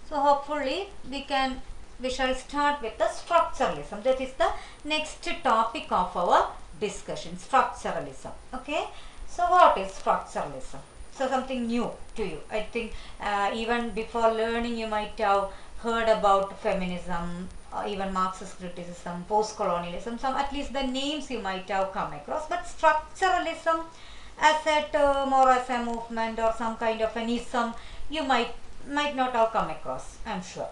So hopefully we shall start with the structuralism. That is the next topic of our discussion, structuralism. Okay, so what is structuralism? So something new to you. I think even before learning you might have heard about feminism, even Marxist criticism, post-colonialism, some at least the names you might have come across. But structuralism as a term or as a movement or some kind of an ism, you might not have come across, I'm sure.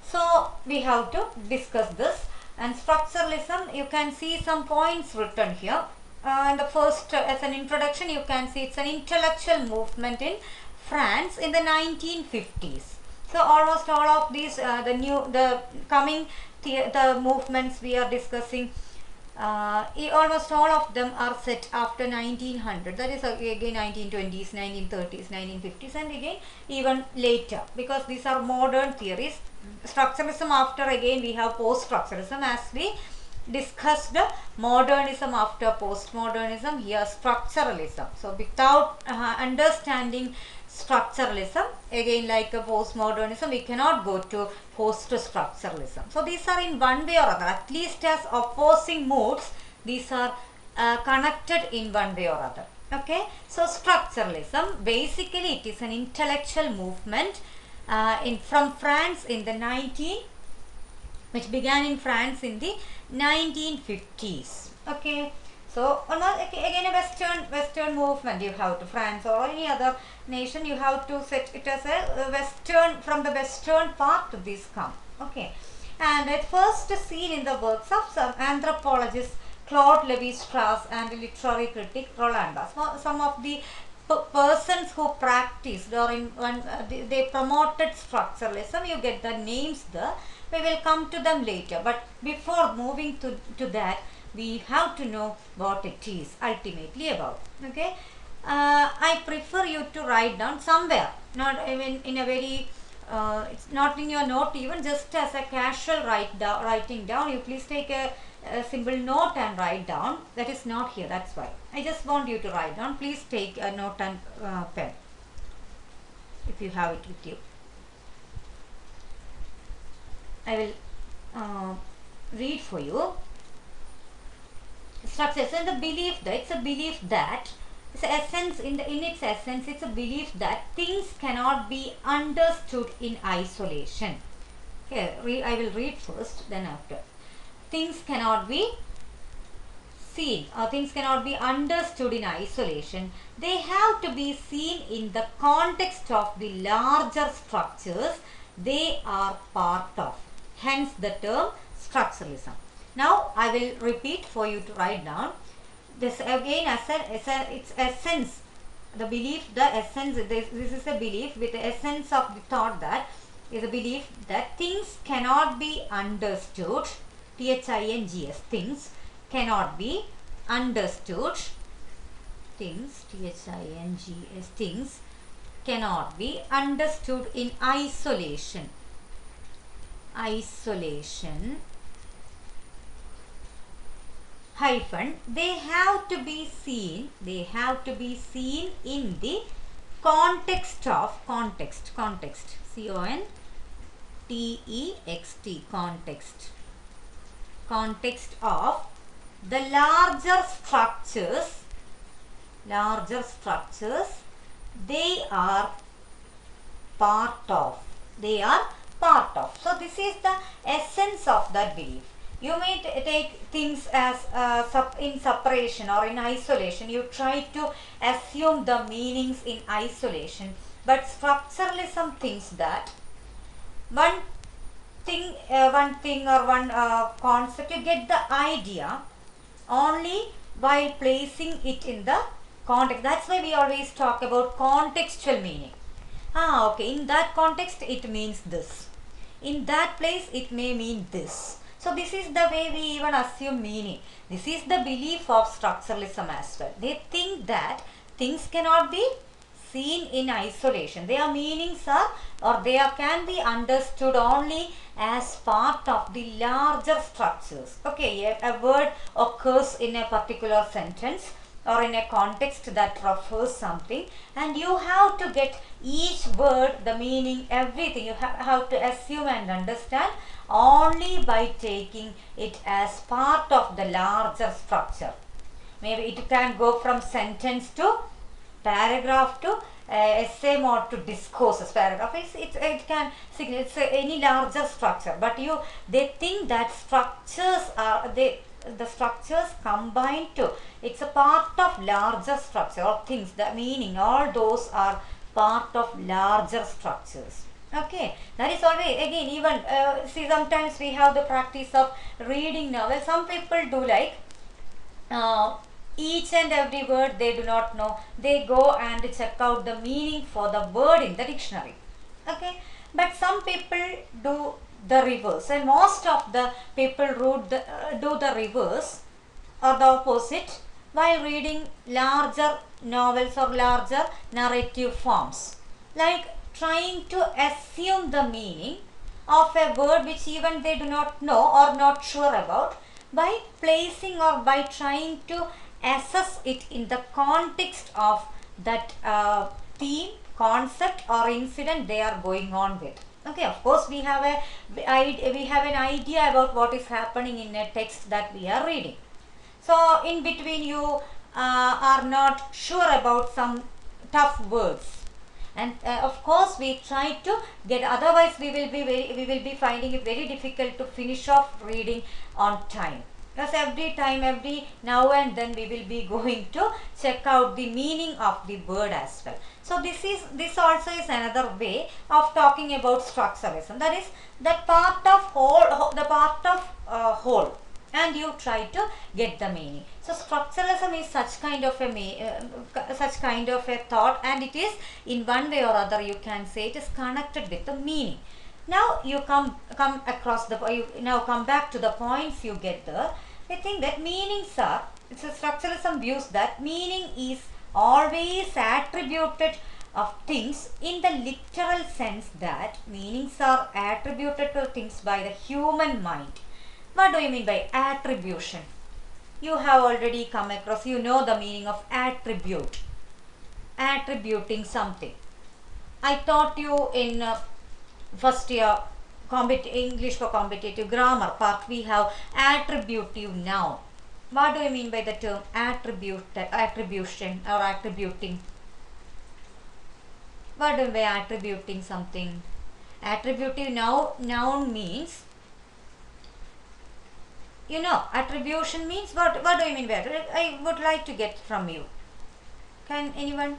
So we have to discuss this. And structuralism, you can see some points written here. And the first, as an introduction, you can see it's an intellectual movement in France in the 1950s. So almost all of these, the movements we are discussing, almost all of them are set after 1900. That is again 1920s, 1930s, 1950s, and again even later, because these are modern theories. Structuralism after, again we have post-structuralism, as we discussed modernism after postmodernism, here structuralism. So without understanding structuralism, again like a postmodernism, we cannot go to post-structuralism. So these are in one way or other, at least as opposing moods, these are connected in one way or other. Okay, so structuralism, basically it is an intellectual movement from France in the which began in France in the 1950s. Okay, so again a Western movement. You have to France or any other nation, you have to set it as a Western, from the Western part to this come. Okay, and at first seen in the works of some anthropologists Claude Lévi-Strauss and literary critic Roland Barthes. Some of the persons who practiced or they promoted structuralism, you get the names there. We will come to them later, but before moving to that, we have to know what it is ultimately about. Okay, I prefer you to write down somewhere, not even in a very it's not in your note, even just as a casual writing down. You please take a simple note and write down. That is not here, that's why I just want you to write down. Please take a note and pen if you have it with you. I will read for you. Structures and the belief that it's a belief that its essence in its essence, it's a belief that things cannot be understood in isolation. Okay, I will read first, then after. Things cannot be seen or things cannot be understood in isolation. They have to be seen in the context of the larger structures they are part of. Hence the term structuralism. Now I will repeat for you to write down. This again its essence, the belief, the essence, this is a belief with the essence of the thought, that is a belief that things cannot be understood. Things, things cannot be understood. Things, things cannot be understood in isolation. Isolation hyphen, they have to be seen in the context of context, context of the larger structures they are part of. So this is the essence of that belief. You may take things as in separation or in isolation. You try to assume the meanings in isolation, but structuralism thinks that one thing or one concept, you get the idea only while placing it in the context. That's why we always talk about contextual meaning. Okay, in that context it means this. In that place it may mean this. So this is the way we even assume meaning. This is the belief of structuralism as well. They think that things cannot be seen in isolation. Their meanings are, or they can be understood only as part of the larger structures. Okay, a word occurs in a particular sentence. or in a context that refers something, and you have to get each word, the meaning, everything. You have to assume and understand only by taking it as part of the larger structure. Maybe it can go from sentence to paragraph to essay mode to discourses. Paragraph it can signal it's any larger structure, but they think that structures are the structures combined to, it's a part of larger structure or things, the meaning, all those are part of larger structures. Okay, that is always, again, even see, sometimes we have the practice of reading novels. Some people do like each and every word they do not know, they go and check out the meaning for the word in the dictionary. Okay, but some people do the reverse, and most of the people do the reverse or the opposite while reading larger novels or larger narrative forms, like trying to assume the meaning of a word which even they do not know or not sure about, by placing or by trying to assess it in the context of that theme, concept or incident they are going on with. Okay, of course we have an idea about what is happening in a text that we are reading. So in between you are not sure about some tough words, and of course we try to get, otherwise we will be finding it very difficult to finish off reading on time, because every now and then we will be going to check out the meaning of the word as well. So this also is another way of talking about structuralism, that is that part of whole, and you try to get the meaning. So structuralism is such kind of a thought, and it is, in one way or other, you can say it is connected with the meaning. Now you come back to the points you get there. I think that meanings are, it's a structuralism views that meaning is always attributed of things in the literal sense, that meanings are attributed to things by the human mind. What do you mean by attribution? You have already come across, you know the meaning of attribute. Attributing something. I taught you in first year English for competitive grammar part, we have attributive noun. What do you mean by the term attribution or attributing? What do you mean by attributing something? Attributive noun means, attribution means, what do you mean by it? I would like to get from you. Can anyone?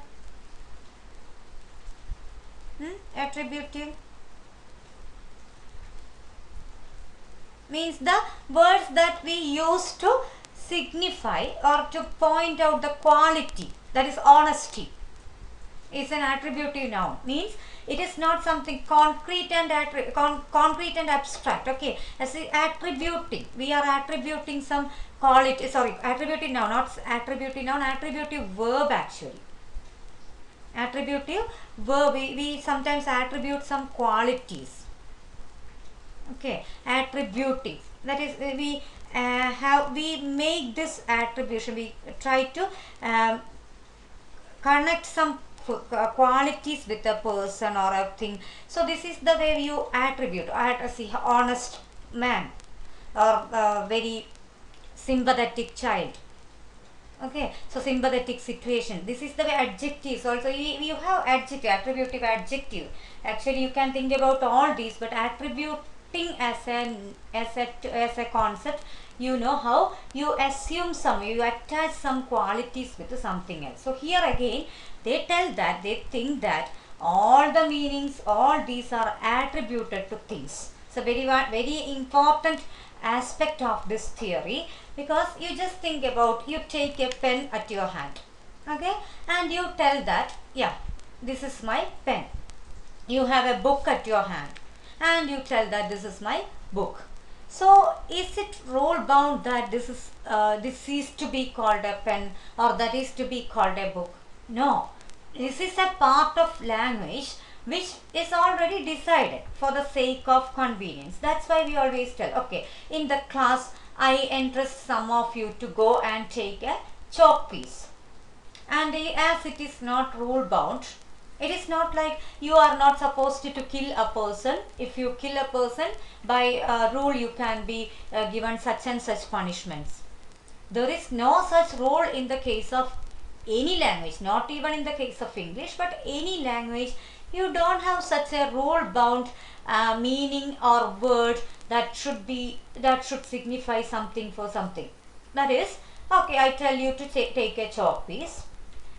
Attributive means the words that we use to signify or to point out the quality, that is honesty, is an attributive noun. Means it is not something concrete and abstract. Okay, as attributing, we are attributing some quality, attributive noun, not attributive noun, attributive verb actually. Attributive verb, we sometimes attribute some qualities. Okay, attributive, that is we make this attribution, we try to connect some qualities with a person or a thing. So this is the way you attribute. See, honest man or very sympathetic child. Okay, so sympathetic situation. This is the way. Adjectives also, you have adjective, attributive adjective. Actually you can think about all these, but attributing as a concept, you know how you assume you attach some qualities with something else. So here again they think that all the meanings, all these are attributed to things. So very important aspect of this theory, because you just think about, you take a pen at your hand, okay, and you tell that, yeah, this is my pen. You have a book at your hand and you tell that this is my book. So is it rule bound that this is to be called a pen or that is to be called a book? No, this is a part of language which is already decided for the sake of convenience. That's why we always tell, okay, in the class I entrust some of you to go and take a chalk piece. and as it is not rule bound, it is not like you are not supposed to kill a person. If you kill a person, by rule you can be given such and such punishments. There is no such rule in the case of any language, not even in the case of English, but any language. You don't have such a rule bound meaning or word that should signify something for something. That is, okay, I tell you to take a chalk piece,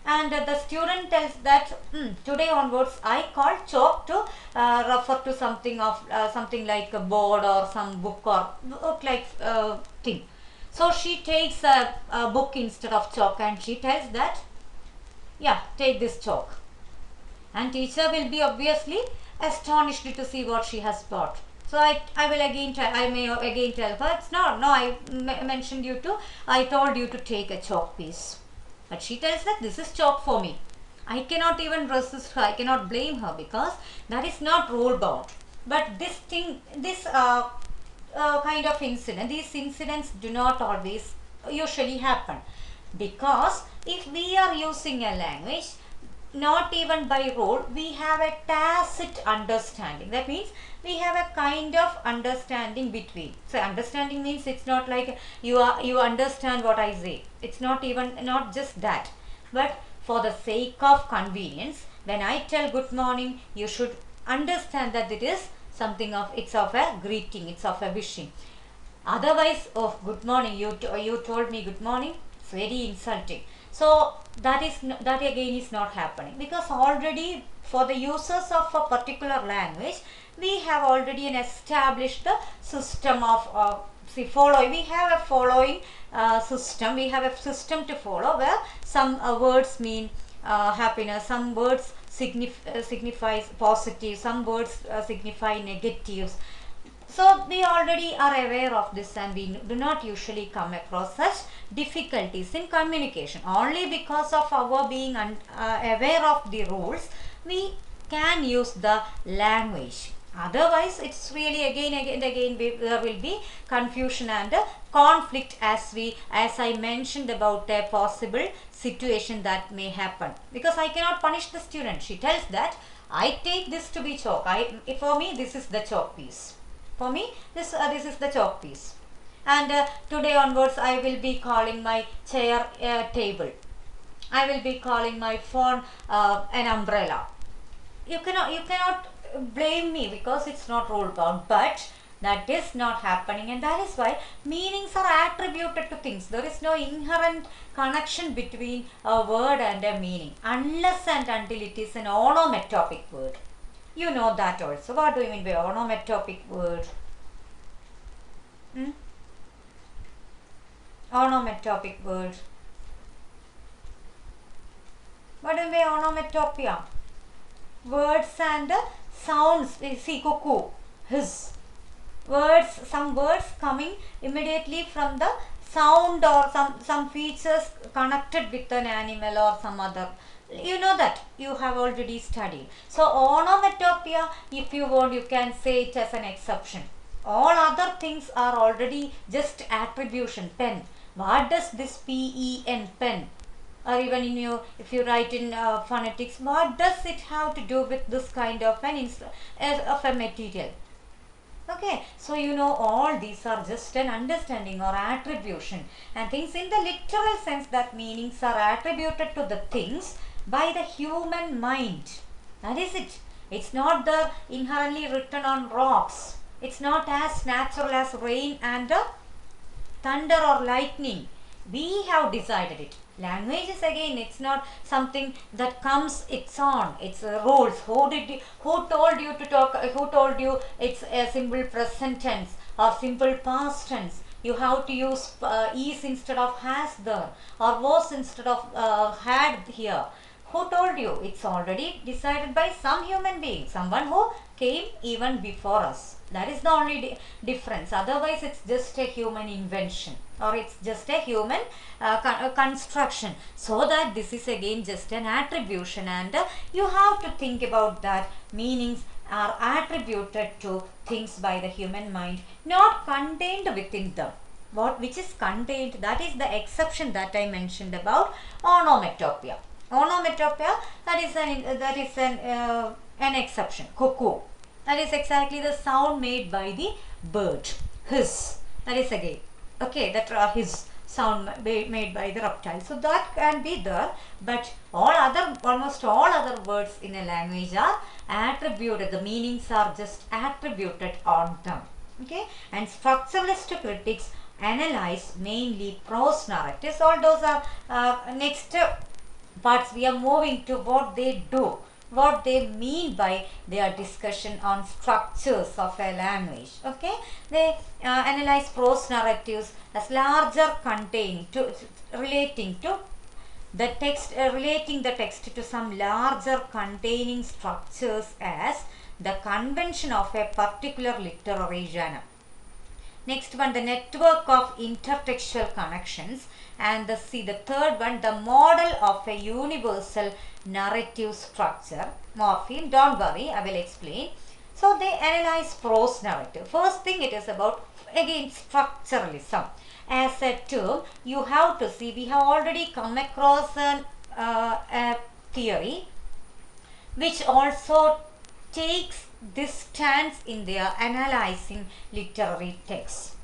and the student tells that today onwards I call chalk to refer to something of something like a board or some book or book like thing. So she takes a book instead of chalk, and she tells that, yeah, take this chalk. And teacher will be obviously astonished to see what she has bought. So I may again tell her, it's not, no, I told you to take a chalk piece. But she tells that this is chalk for me. I cannot even resist her, I cannot blame her, because that is not rule bound. But this kind of incident, these incidents do not always usually happen, because if we are using a language, not even by rule, we have a tacit understanding. That means we have a kind of understanding between. So understanding means it's not like you understand what I say. It's not just that. But for the sake of convenience, when I tell good morning, you should understand that it is something of, it's of a greeting, it's of a wishing. Otherwise, oh, good morning, you told me good morning, it's very insulting. So that again is not happening, because already for the users of a particular language, we have already established the system of following. We have a following system. We have a system to follow, where some words mean happiness, some words signifies positive, some words signify negatives. So we already are aware of this, and we do not usually come across such difficulties in communication. Only because of our being aware of the rules, we can use the language. Otherwise, it's really again there will be confusion and conflict, as I mentioned about a possible situation that may happen. Because I cannot punish the student. She tells that I take this to be chalk. For me, this is the chalk piece. For me, this is the chalk piece. And today onwards, I will be calling my chair a table. I will be calling my phone an umbrella. You cannot blame me, because it's not rule bound. But that is not happening, and that is why meanings are attributed to things. There is no inherent connection between a word and a meaning, unless and until it is an onomatopic word. You know that also. What do you mean by onomatopic word? Onomatopic word. What do you mean by onomatopoeia? Words and sounds. See, cuckoo, his. Words, some words coming immediately from the sound, or some features connected with an animal or some other. You know that, you have already studied. So onomatopoeia, if you want, you can say it as an exception. All other things are already just attribution. Pen, what does this pen, pen? Or even if you write in phonetics, what does it have to do with this kind of of a material? Okay, so all these are just an understanding or attribution, and things in the literal sense, that meanings are attributed to the things by the human mind. That is it. It's not the inherently written on rocks. It's not as natural as rain and thunder or lightning. We have decided it. Language is again, it's not something that comes its own. It's rules. Who told you to talk? Who told you it's a simple present tense or simple past tense? You have to use is instead of has there, or was instead of had here. Who told you? It's already decided by some human being, someone who came even before us. That is the only difference. Otherwise, it's just a human invention, or it's just a human construction. So that this is again just an attribution, and you have to think about that meanings are attributed to things by the human mind, not contained within them. which is contained, that is the exception that I mentioned about onomatopoeia. Onomatopoeia, that is an exception. Cuckoo, that is exactly the sound made by the bird. Hiss, that is again, okay, that his sound made by the reptile. So that can be there, but almost all other words in a language are attributed. The meanings are just attributed on them. Okay, and structuralist critics analyze mainly prose narratives. All those are next parts. We are moving to what they do, what they mean by their discussion on structures of a language. Okay, they analyze prose narratives as larger containing to relating to the text, relating the text to some larger containing structures as the convention of a particular literary genre. Next one, the network of intertextual connections, and the third one, the model of a universal narrative structure. Morpheme, don't worry, I will explain. So they analyze prose narrative. First thing, it is about again structuralism. As a term, you have to see, we have already come across a theory which also takes this stance in their analyzing literary texts.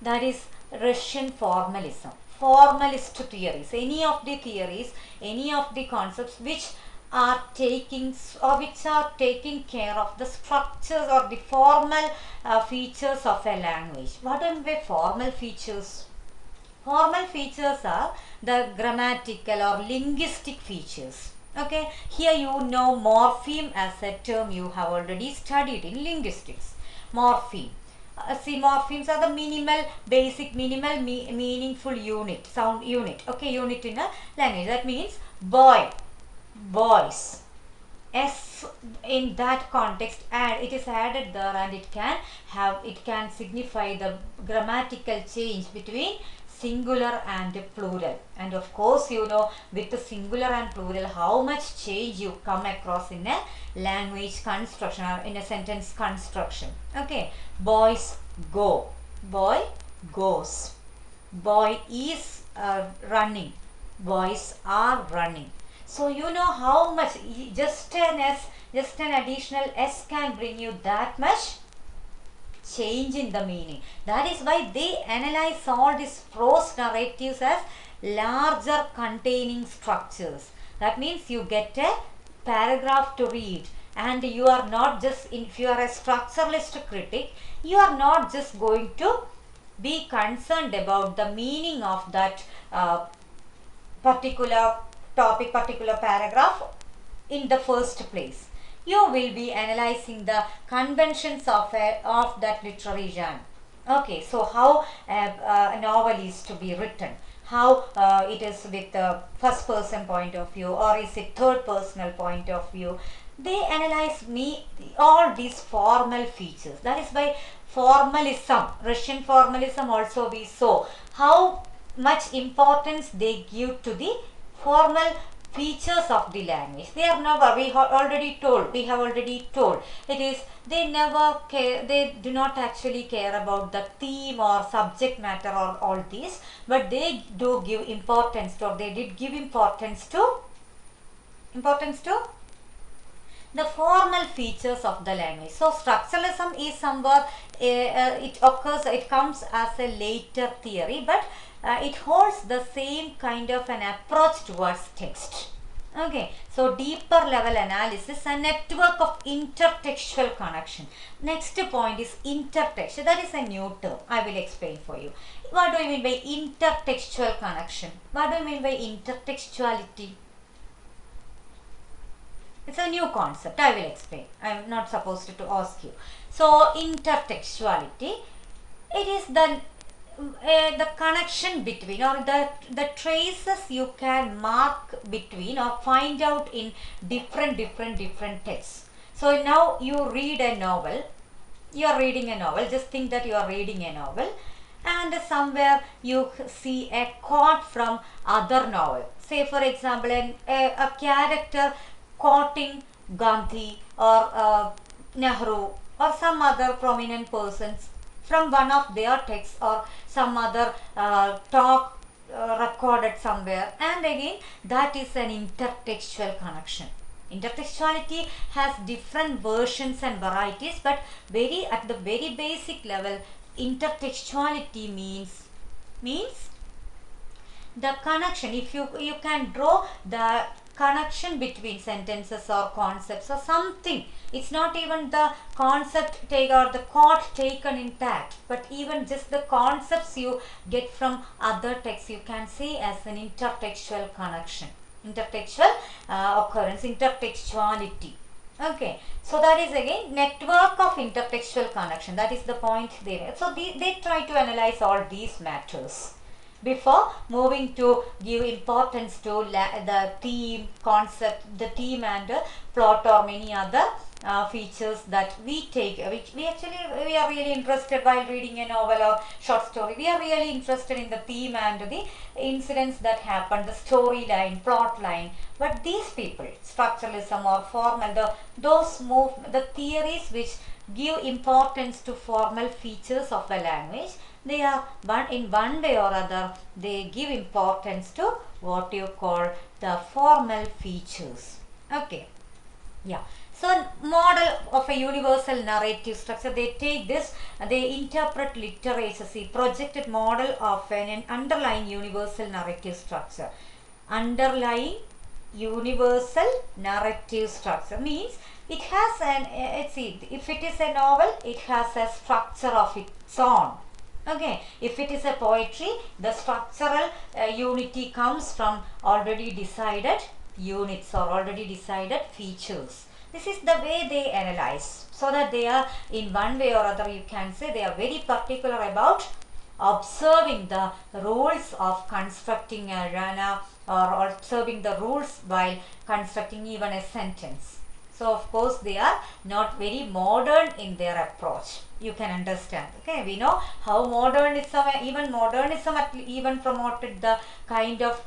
That is Russian formalism. Formalist theories, any of the theories, any of the concepts which are taking care of the structures or the formal features of a language. What are the formal features? Formal features are the grammatical or linguistic features. Okay, here you know morpheme as a term you have already studied in linguistics. Morpheme. See, morphemes are the meaningful unit, sound unit. Okay, unit in a language. That means boy, boys. S in that context, it is added there, and it can signify the grammatical change between singular and plural. And of course, you know, with the singular and plural, how much change you come across in a language construction or in a sentence construction. Okay, boys go, boy goes, boy is running, boys are running. So you know how much just an additional S can bring you that much change in the meaning. That is why they analyze all these prose narratives as larger containing structures. That means you get a paragraph to read, and you are not just, if you are a structuralist critic, you are not just going to be concerned about the meaning of that particular topic, particular paragraph in the first place. You will be analyzing the conventions of that literary genre. Okay, so how a novel is to be written, how it is with the first person point of view, or is it third personal point of view. They analyze all these formal features. That is why formalism, Russian formalism also, we saw how much importance they give to the formal features of the language. They are never, we have already told, it is, they never care, they do not actually care about the theme or subject matter or all these, but they do give importance to, or they did give importance to the formal features of the language. So structuralism is somewhere, it comes as a later theory, but it holds the same kind of an approach towards text. Okay, so deeper level analysis and network of intertextual connection. Next point is intertextual. That is a new term. I will explain for you. What do you mean by intertextual connection? What do you mean by intertextuality? It's a new concept. I will explain. I am not supposed to ask you. So intertextuality, it is the connection between, or the traces you can mark between or find out in different texts. So now you read a novel, you are reading a novel, just think that you are reading a novel, and somewhere you see a quote from other novel. Say for example, a character quoting Gandhi or Nehru or some other prominent persons from one of their texts or some other talk recorded somewhere, and again that is an intertextual connection. Intertextuality has different versions and varieties, but very at the very basic level, intertextuality means the connection. If you can draw the connection between sentences or concepts or something, it's not even the concept take or the chord taken intact, but even just the concepts you get from other texts, you can say as an intertextual connection, intertextual occurrence, intertextuality. Okay, so that is again network of intertextual connection. That is the point there. So they try to analyze all these matters before moving to give importance to the theme, concept, the theme and plot or many other features that we take, which we are really interested while reading a novel or short story. We are really interested in the theme and the incidents that happen, the storyline, plot line. But these people, structuralism or formal, the theories which give importance to formal features of a language, they are in one way or other, they give importance to what you call the formal features. Okay, yeah. So model of a universal narrative structure, they take this, they interpret literature, see projected model of an underlying universal narrative structure. Underlying universal narrative structure means it has an, see, if it is a novel, it has a structure of its own. Okay, if it is a poetry, the structural unity comes from already decided units or already decided features. This is the way they analyze, so that they are in one way or other, you can say they are very particular about observing the rules of constructing a rana or observing the rules while constructing even a sentence. So of course they are not very modern in their approach. You can understand. Okay, we know how modernism, even promoted the kind of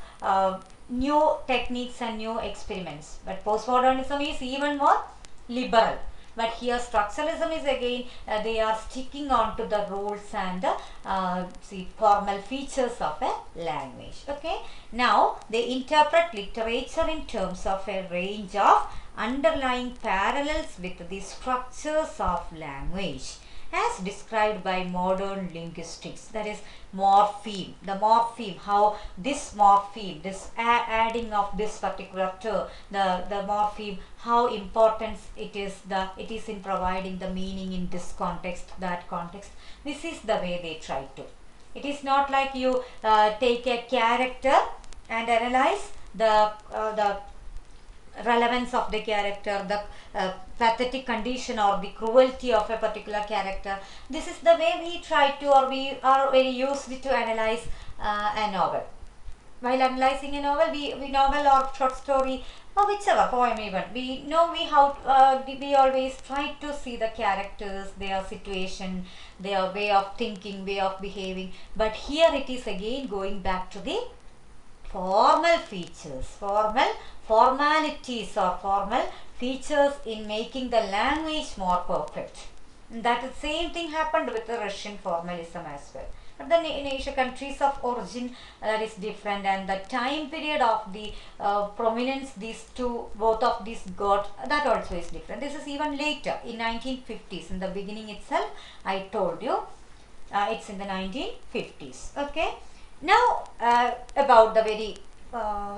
new techniques and new experiments. But postmodernism is even more liberal. But here structuralism is again, they are sticking on to the rules and see formal features of a language. Okay, now they interpret literature in terms of a range of underlying parallels with the structures of language as described by modern linguistics. That is morpheme, the morpheme, how this morpheme, this adding of this particular term, the morpheme, how important it is in providing the meaning in this context, that context. This is the way they try to. It is not like you take a character and analyze the relevance of the character, the pathetic condition or the cruelty of a particular character. This is the way we try to, or we are very used to analyze a novel. While analyzing a novel, we novel or short story or whichever poem even, we always try to see the characters, their situation, their way of thinking, way of behaving. But here it is again going back to the formal features, formalities or formal features in making the language more perfect. And that same thing happened with the Russian formalism as well. But then in Asia countries of origin, that is different, and the time period of the prominence both of these got, that also is different. This is even later in 1950s. In the beginning itself, I told you it's in the 1950s. Okay. Now about the very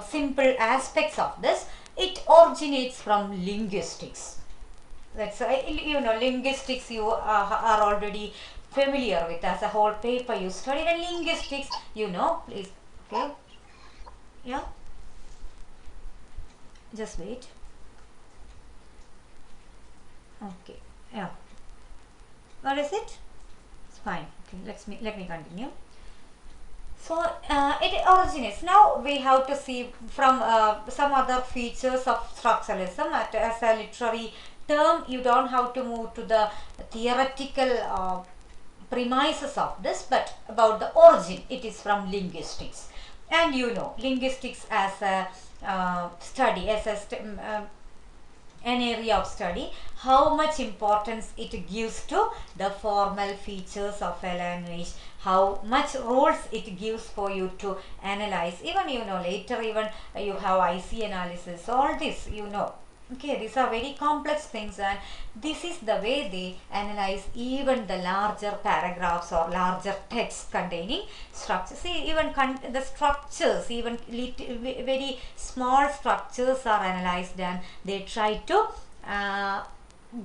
simple aspects of this, it originates from linguistics. That's linguistics you are already familiar with as a whole paper you studied, and linguistics, please. Okay, yeah, just wait. Okay, yeah, what is it? It's fine. Okay, let me continue. So it originates. Now we have to see from some other features of structuralism as a literary term. You don't have to move to the theoretical premises of this, but about the origin, it is from linguistics. And linguistics as a study, as a an area of study, how much importance it gives to the formal features of a language, how much roles it gives for you to analyze. Even later even you have IC analysis, all this Okay, these are very complex things, and this is the way they analyze even the larger paragraphs or larger texts containing structures. See, even the structures, even very small structures are analyzed, and they try to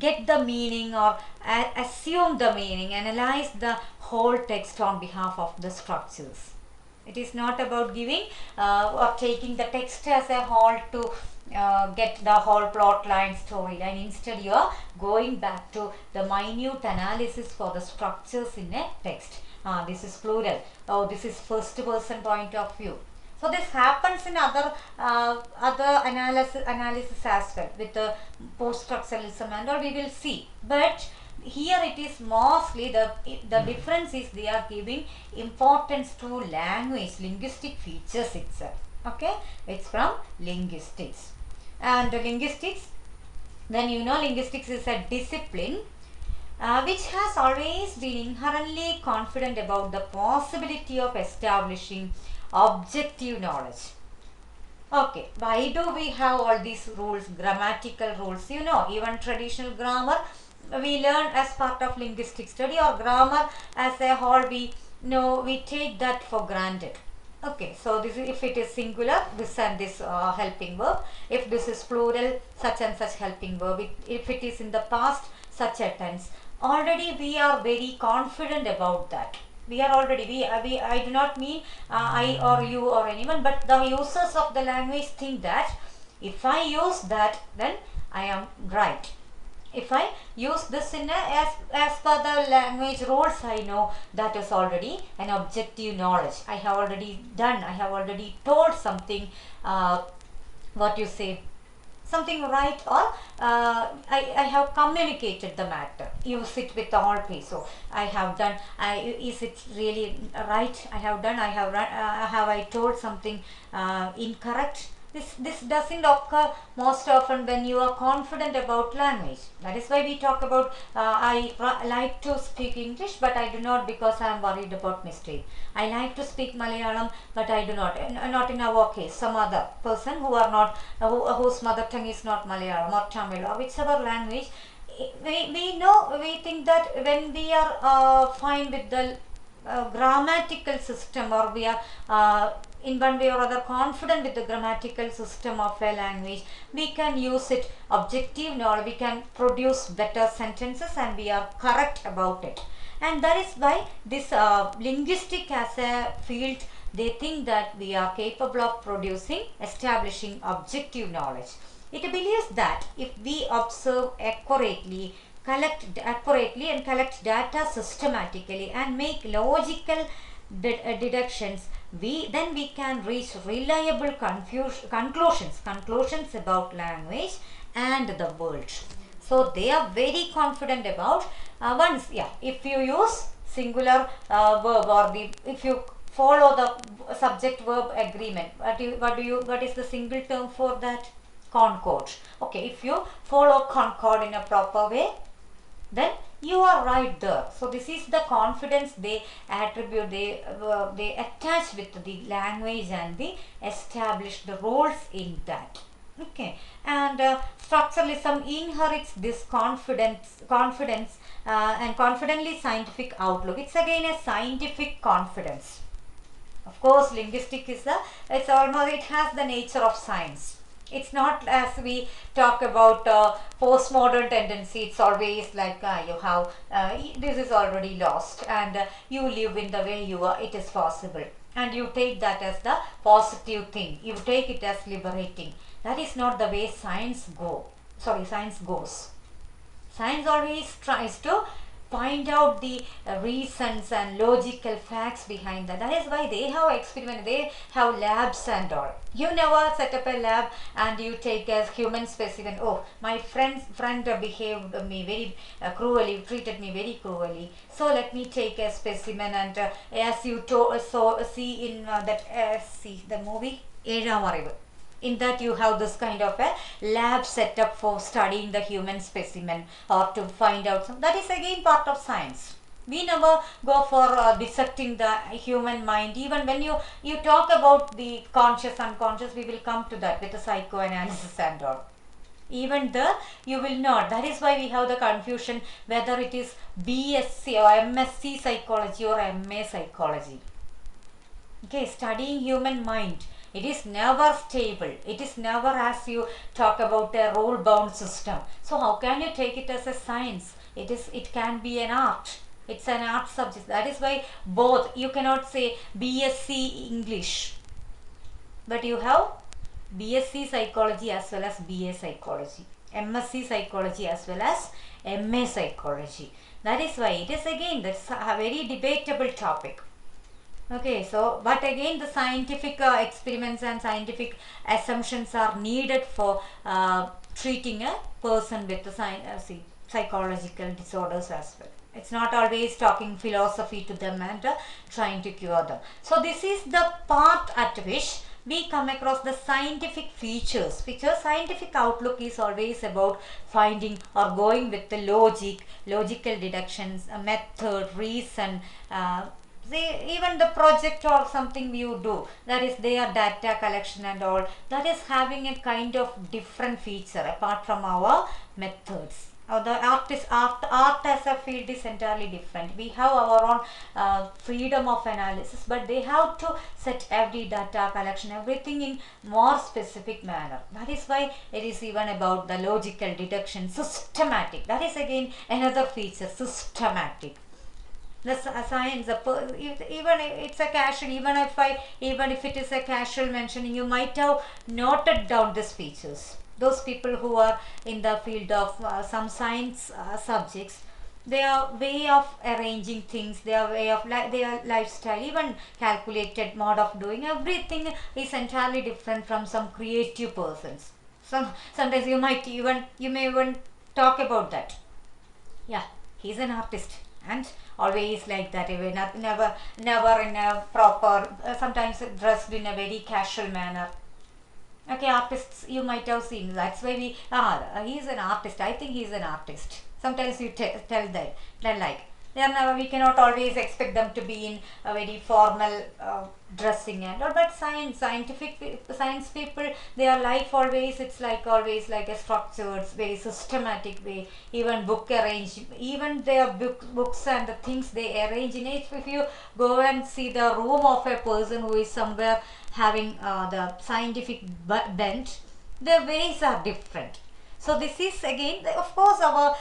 get the meaning or assume the meaning, analyze the whole text on behalf of the structures. It is not about giving or taking the text as a whole to get the whole plot line storyline. Instead, you are going back to the minute analysis for the structures in a text. This is plural. Oh, this is first person point of view. So this happens in other analysis as well with the post-structuralism and all, we will see. But here it is mostly the difference is they are giving importance to language, linguistic features itself. Okay, it's from linguistics. And linguistics, then linguistics is a discipline which has always been inherently confident about the possibility of establishing objective knowledge. Okay, why do we have all these rules, grammatical rules? Even traditional grammar we learn as part of linguistic study, or grammar as a whole we take that for granted. Okay, so this is, if it is singular, this and this helping verb. If this is plural, such and such helping verb. If it is in the past, such a tense. Already we are very confident about that. We are already, I do not mean I or you or anyone, but the users of the language think that if I use that, then I am right. If I use this in as per the language rules, I know that is already an objective knowledge. I have already done, I have already told something, what you say, something right, or I have communicated the matter. Use it with all peace. So I have done. Is it really right? I have done. Have I told something incorrect? This doesn't occur most often when you are confident about language. That is why we talk about I like to speak English, but I do not because I am worried about mistake. I like to speak Malayalam, but I do not. Not in our case. Some other person who are not whose mother tongue is not Malayalam or Tamil or whichever language. We think that when we are fine with the grammatical system, or we are in one way or other confident with the grammatical system of a language, we can use it objective knowledge, we can produce better sentences, and we are correct about it. And that is why this linguistic as a field, they think that we are capable of establishing objective knowledge. It believes that if we observe accurately, collect data systematically, and make logical deductions, then we can reach reliable conclusions about language and the world. So they are very confident about if you use singular verb, or if you follow the subject verb agreement, what is the single term for that? Concord. Okay, if you follow concord in a proper way, then you are right there. So this is the confidence they attribute, they attach with the language, and they establish the roles in that. Okay, and structuralism inherits this confidence and confidently scientific outlook. It's again a scientific confidence. Of course, linguistic is it has the nature of science. It's not as we talk about postmodern tendency. It's always like you have this is already lost, and you live in the way you are. It is possible, and you take that as the positive thing. You take it as liberating. That is not the way science goes. Science always tries to find out the reasons and logical facts behind that. That is why they have experiment, they have labs and all. You never set up a lab and you take a human specimen. Oh, my friend behaved me very cruelly, treated me very cruelly. So let me take a specimen, and as you see in see the movie Ezham Arivu. In that you have this kind of a lab setup for studying the human specimen or to find out some, that is again part of science. We never go for dissecting the human mind. Even when you talk about the conscious, unconscious, we will come to that with the psychoanalysis and all. Even the you will not. That is why we have the confusion whether it is BSc or MSc psychology or MA psychology. Okay, studying human mind, it is never stable. It is never, as you talk about, a rule bound system. So how can you take it as a science? It can be an art. It's an art subject. That is why both, you cannot say BSc English, but you have BSc psychology as well as BA psychology, MSc psychology as well as MA psychology. That is why it is again, that's a very debatable topic. Okay, so but again the scientific experiments and scientific assumptions are needed for treating a person with the psychological disorders as well. It's not always talking philosophy to them and trying to cure them. So this is the part at which we come across the scientific features. Scientific outlook is always about finding or going with the logical deductions, a method, reason, even the project or something you do, that is their data collection and all, that is having a kind of different feature apart from our methods. The art as a field is entirely different. We have our own freedom of analysis, but they have to set every data collection, everything in more specific manner. That is why it is even about the logical deduction, systematic. That is again another feature, systematic. The science, even it's a casual, even if it is a casual mentioning, you might have noted down these features. Those people who are in the field of some science subjects, their way of arranging things, their way of their lifestyle, even calculated mode of doing everything is entirely different from some creative persons. Sometimes you may even talk about that. Yeah, he's an artist, and always like that, never in a proper, sometimes dressed in a very casual manner. Okay, artists you might have seen. That's why he's an artist. I think he's an artist. Sometimes you tell that. Then like we cannot always expect them to be in a very formal dressing and all. But science people, their life always, it's always like a structured, very systematic way. Even book arrange, even their books and the things they arrange in it. If you go and see the room of a person who is somewhere having the scientific bent, the ways are different. So this is again, of course, our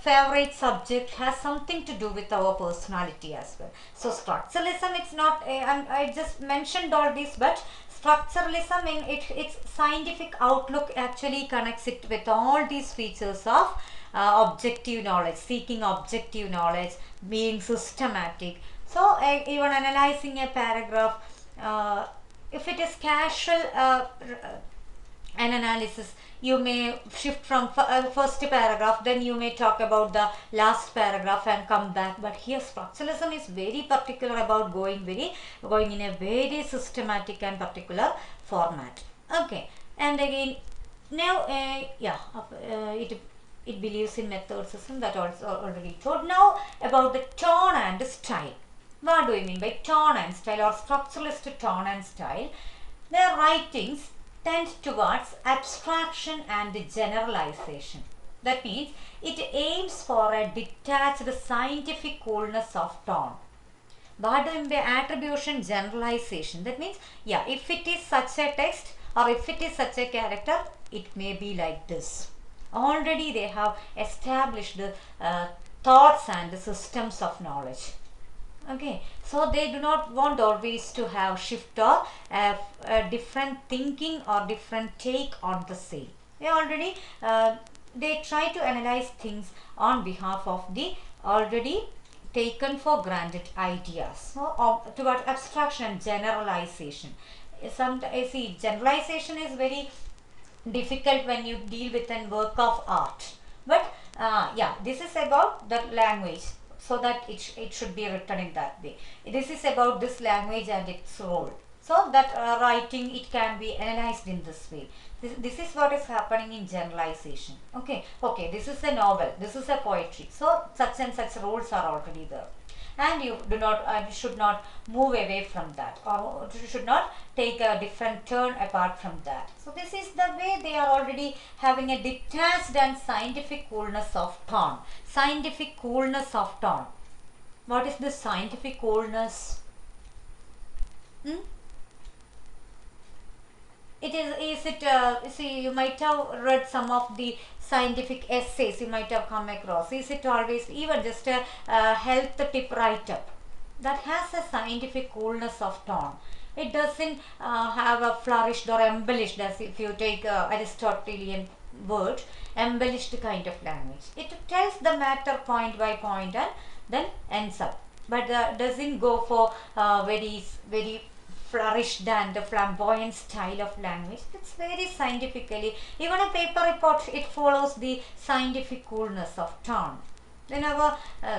favorite subject has something to do with our personality as well. So structuralism, it's not, I just mentioned all this, but structuralism in its scientific outlook actually connects it with all these features of objective knowledge, seeking objective knowledge, being systematic. So even analyzing a paragraph, if it is casual an analysis, you may shift from first paragraph, then you may talk about the last paragraph and come back. But here structuralism is very particular about going in a very systematic and particular format. Okay, and again now it believes in methodism, that also already told. Now about the tone and style. What do we mean by tone and style, or structuralist tone and style? Their writings tend towards abstraction and generalization. That means it aims for a detached scientific coolness of tone. What do you mean by attribution, generalization? That means, yeah, if it is such a text or if it is such a character, it may be like this. Already they have established the thoughts and the systems of knowledge. Okay, so they do not want always to have shift or a different thinking or different take on the same. They already they try to analyze things on behalf of the already taken for granted ideas. So towards abstraction and generalization. See, generalization is very difficult when you deal with a work of art. But yeah, this is about the language, so that it should be written in that way. This is about this language and its role. So that writing, it can be analyzed in this way. This is what is happening in generalization. Okay, this is a novel, this is a poetry. So such and such rules are already there, and you do not should not move away from that, or should not take a different turn apart from that. So this is the way they are already having a detached and scientific coolness of tone. Scientific coolness of tone. What is this scientific coolness? It is it see, you might have read some of the scientific essays, you might have come across. Is it always even just a health tip write-up that has a scientific coolness of tone? It doesn't have a flourished or embellished, as if you take Aristotelian word, embellished kind of language. It tells the matter point by point and then ends up, but doesn't go for very flourished and flamboyant style of language. It's very scientifically, even a paper report, it follows the scientific coolness of tone. Then our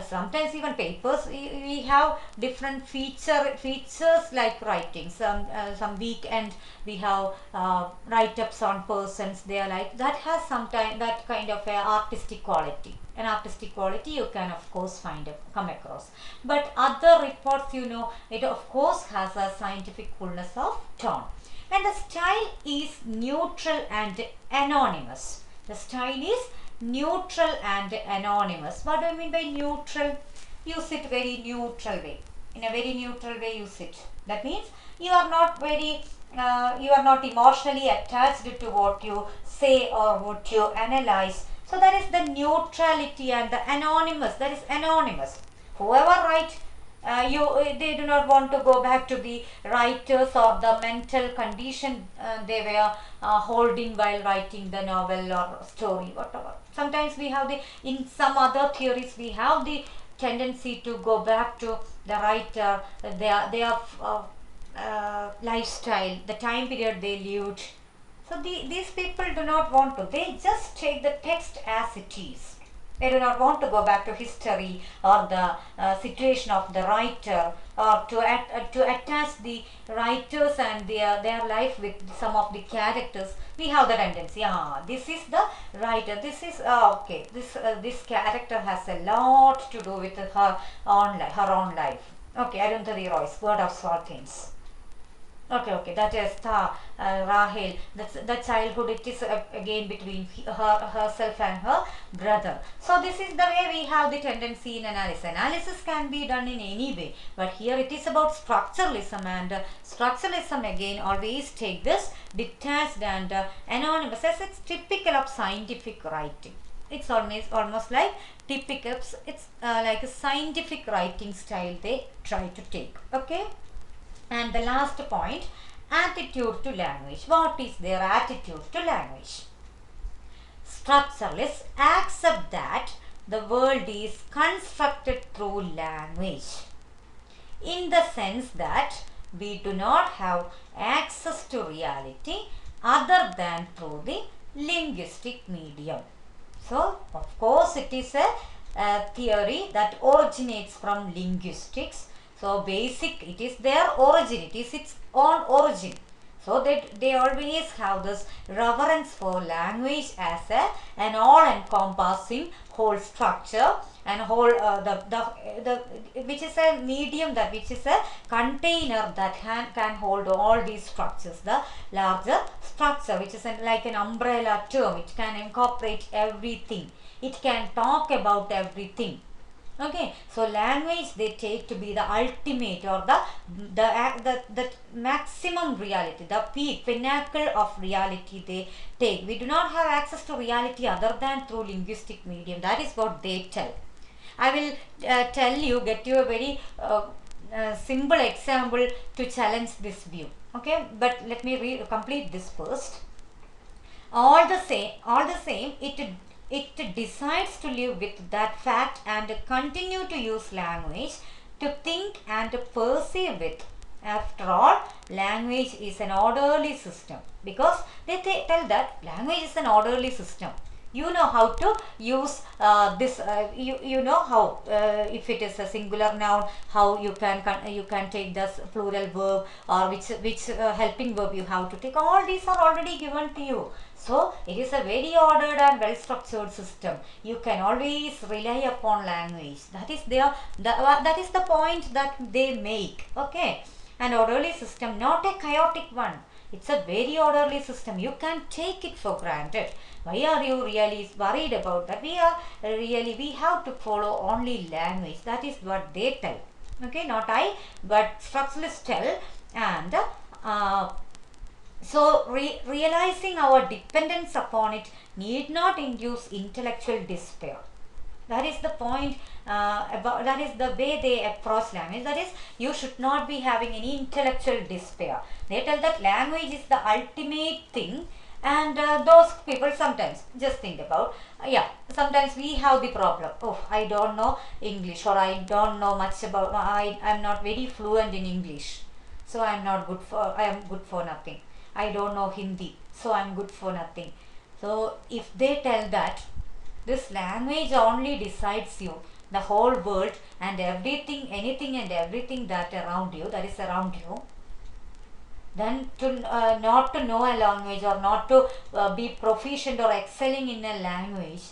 sometimes even papers, we have different features like writing. Some weekend we have write-ups on persons. They are like that, has sometimes that kind of artistic quality. An artistic quality you can of course come across. But other reports, it of course has a scientific coolness of tone. And the style is neutral and anonymous. The style is neutral and anonymous. What do I mean by neutral? Use it very neutral way. In a very neutral way, use it. That means you are not you are not emotionally attached to what you say or what you analyze. So that is the neutrality, and the anonymous, that is anonymous. Whoever write, they do not want to go back to the writers or the mental condition they were holding while writing the novel or story, whatever. Sometimes we have in some other theories, we have the tendency to go back to the writer, their lifestyle, the time period they lived. So these people do not want to. They just take the text as it is. They do not want to go back to history or the situation of the writer, or to attach the writers and their life with some of the characters. We have the tendency, this is the writer, this is okay, this character has a lot to do with her own life. Okay, Arundhati Roy's Word of Swarthins. Okay, that is Rahel. That's the childhood. It is again between herself and her brother. So this is the way we have the tendency in analysis. Analysis can be done in any way, but here it is about structuralism, and structuralism again always take this detached and anonymous, as it's typical of scientific writing. It's almost like typical. It's like a scientific writing style they try to take. Okay. And the last point, attitude to language. What is their attitude to language? Structuralists accept that the world is constructed through language, in the sense that we do not have access to reality other than through the linguistic medium. So, of course, it is a theory that originates from linguistics. So it is their origin, it is its own origin. So they always have this reverence for language as an all-encompassing whole structure, and whole which is a medium, which is a container that can hold all these structures. The larger structure, which is like an umbrella term, it can incorporate everything. It can talk about everything. Okay, so language they take to be the ultimate, or the maximum reality, the pinnacle of reality they take. We do not have access to reality other than through linguistic medium. That is what they tell. I will get you a very simple example to challenge this view. Okay, but let me complete this first. All the same, it decides to live with that fact and continue to use language to think and to perceive it. After all, language is an orderly system, because they tell that language is an orderly system. You know how to use this. You know how if it is a singular noun, how you can take this plural verb, or which helping verb you have to take. All these are already given to you. So it is a very ordered and well structured system. You can always rely upon language. That is that is the point that they make. Okay, an orderly system, not a chaotic one. It's a very orderly system. You can take it for granted. Why are you really worried about that? We have to follow only language. That is what they tell. Okay, not I, but structuralists tell. And so realizing our dependence upon it need not induce intellectual despair. That is the point that is the way they approach language. That is, you should not be having any intellectual despair. They tell that language is the ultimate thing, and those people sometimes just think about, sometimes we have the problem, oh, I don't know English, or I don't know much about, I'm not very fluent in English, so I am good for nothing. I don't know Hindi, so I am good for nothing. So if they tell that this language only decides you, the whole world and everything, anything and everything that is around you, then not to know a language, or not to be proficient or excelling in a language,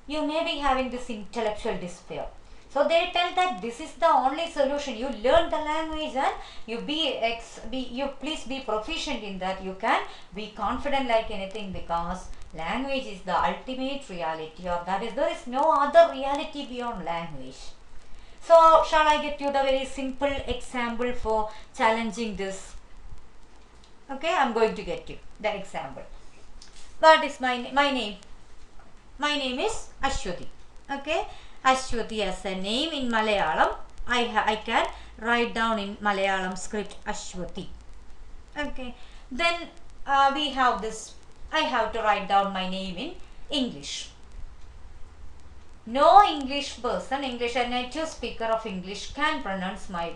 you may be having this intellectual despair. So they tell that this is the only solution. You learn the language and you please be proficient in that. You can be confident like anything, because language is the ultimate reality, or there is no other reality beyond language. So shall I get you the very simple example for challenging this? Okay, I am going to get you the example. What is my name? My name is Aswathi. Okay, Aswathi as a name in Malayalam. I can write down in Malayalam script Aswathi. Okay, then we have this. I have to write down my name in English. No English person, a native speaker of English, can pronounce my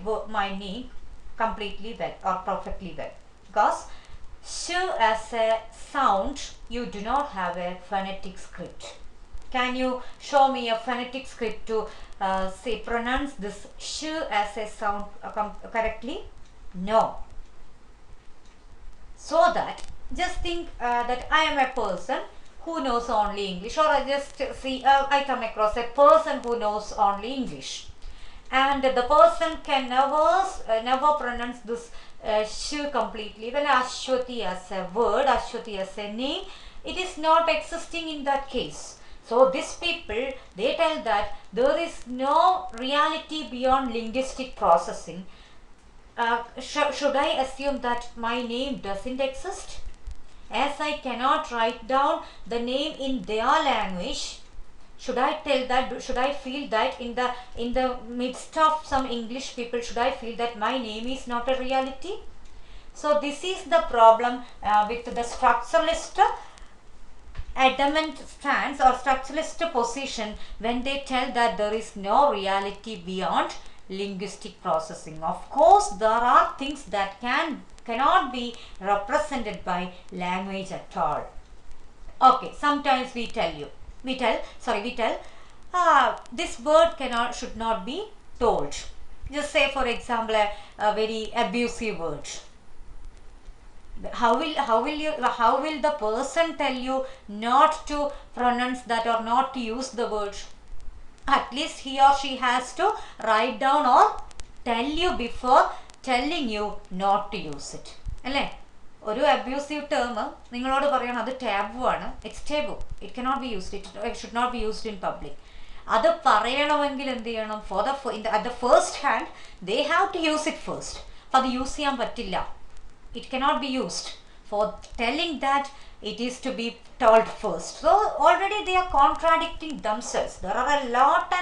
name completely well or perfectly well, because sh as a sound, you do not have a phonetic script. Can you show me a phonetic script to pronounce this sh as a sound correctly? No. So that, just think that I am a person who knows only English, or I come across a person who knows only English, and the person can never pronounce this sh completely. When Aswathi as a word, Aswathi as a name, it is not existing in that case. So these people, they tell that there is no reality beyond linguistic processing. Should I assume that my name doesn't exist? As I cannot write down the name in their language, should I feel that in the midst of some English people, should I feel that my name is not a reality? So this is the problem with the structuralist adamant stance or structuralist position, when they tell that there is no reality beyond linguistic processing. Of course, there are things that cannot be represented by language at all. Okay, sometimes we tell this word should not be told. Just say, for example, a very abusive word. How will the person tell you not to pronounce that or not to use the word? At least he or she has to write down or tell you before telling you not to use it. Oru abusive term ningalodu parayana adu taboo aanu. It's taboo. It cannot be used. It should not be used in public. Adu parayanamengil endu cheyanam, at the first hand they have to use it first. Adu use cheyan pattilla. It cannot be used. For telling that, it is to be told first. So already they are contradicting themselves. There are a lot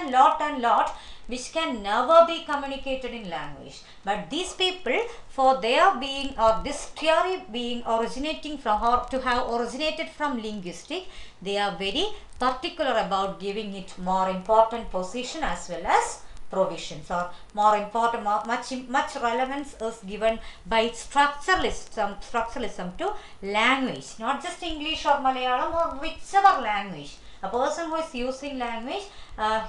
which can never be communicated in language. But these people, for their being, or this theory being originating from, or to have originated from linguistic, they are very particular about giving it more important position as well as provisions, or more important, much relevance is given by structuralism to language, not just English or Malayalam or whichever language. A person who is using language,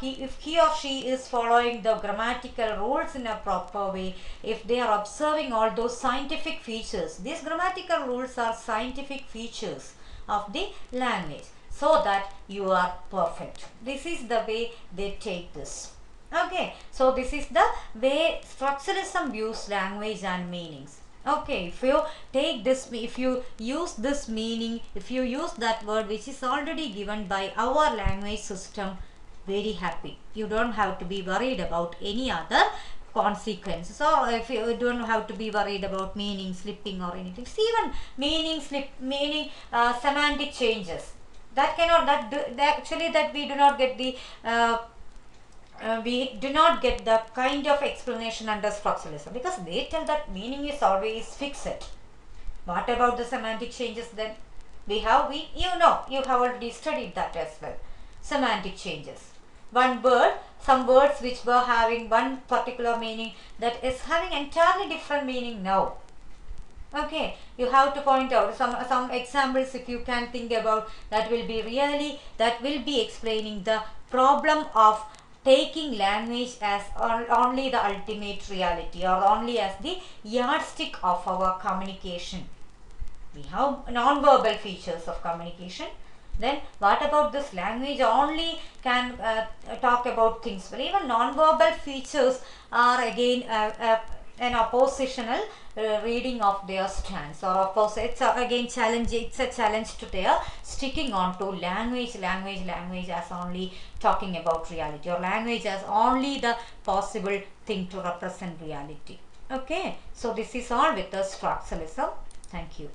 if he or she is following the grammatical rules in a proper way, if they are observing all those scientific features, these grammatical rules are scientific features of the language, so that you are perfect. This is the way they take this. Okay, so this is the way structuralism views language and meanings. Okay, if you take this, if you use this meaning, if you use that word which is already given by our language system, very happy. You don't have to be worried about any other consequences, or if you don't have to be worried about meaning slipping or anything. See, even semantic changes, that cannot, that we do not get the we do not get the kind of explanation under structuralism, because they tell that meaning is always fixed. What about the semantic changes then? You have already studied that as well. Semantic changes. One word, some words which were having one particular meaning, that is having entirely different meaning now. Okay, you have to point out some examples if you can think about, that will be explaining the problem of taking language as only the ultimate reality, or only as the yardstick of our communication. We have non-verbal features of communication. Then what about this language only can talk about things? Well, even non-verbal features are again an oppositional reading of their stance, or opposite. It's again challenge. It's a challenge to their sticking on to language as only talking about reality, or language as only the possible thing to represent reality. Okay, so this is all with the structuralism. Thank you.